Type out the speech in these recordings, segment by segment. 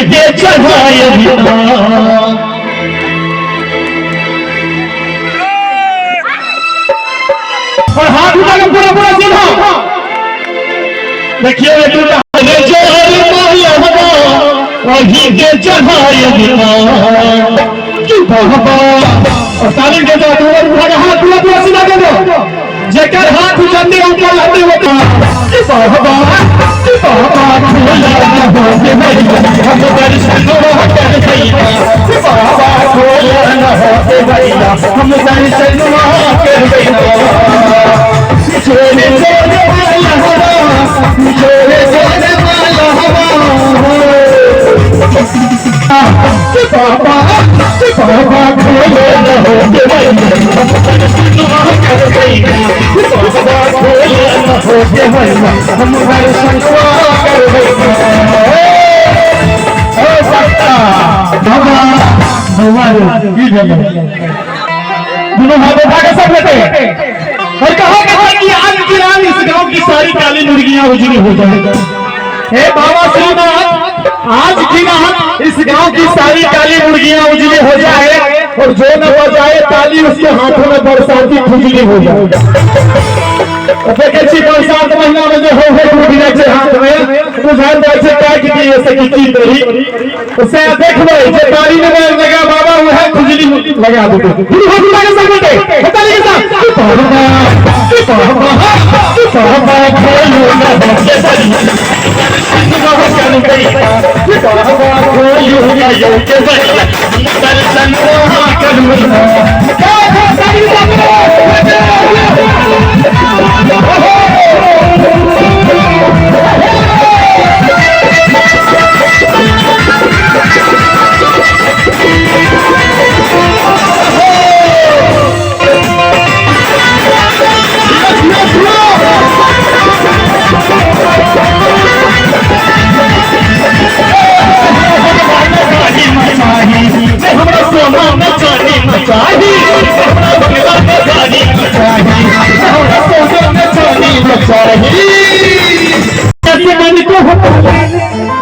के चढ़ाए बिना। और हाथ उठा के पूरा पूरा सीधा देखिए वही के चढ़ाए बिना। और तालीम के साथ हाथ पूरा पूरा सीधा कर दो। जेकर हाथ उठाते ऊपर लाते होते हम दर्शन कर भैया हम दर्शन कर छोड़े पापा पापा खोले न हो हम दर्शन कर दोनों हाथ उठा के सब लेते और कहा कि आज की रात इस गांव की सारी काली मुर्गियां उजड़ी हो जाएगी। हे बाबा श्रीनाथ, आज की रात इस गांव की सारी काली मुर्गियां उजड़ी हो जाए और जो न बजाए ताली उसके हाथों में बरसाती खुजली हो जाए। देखिए बरसात महीना में जो हो हाथ में बुझाल से क्या की ऐसे की चीज रही उसे देख लो जो ताली में लगा बाबा वो है खुजली लगा देते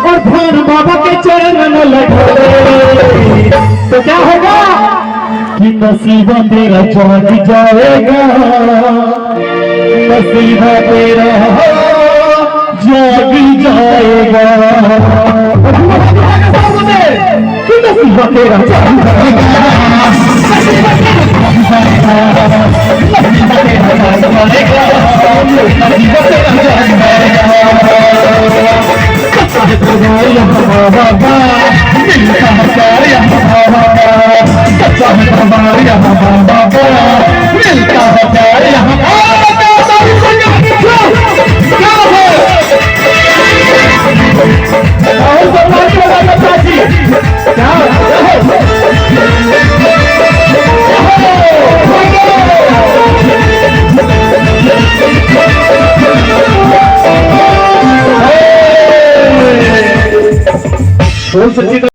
और ध्यान बाबा के चरण में लगे तो क्या होगा कि नसीबा तेरा जाग जाएगा, नसीबा तेरा जाग जाएगा, नसीबा तेरा जाग जाएगा,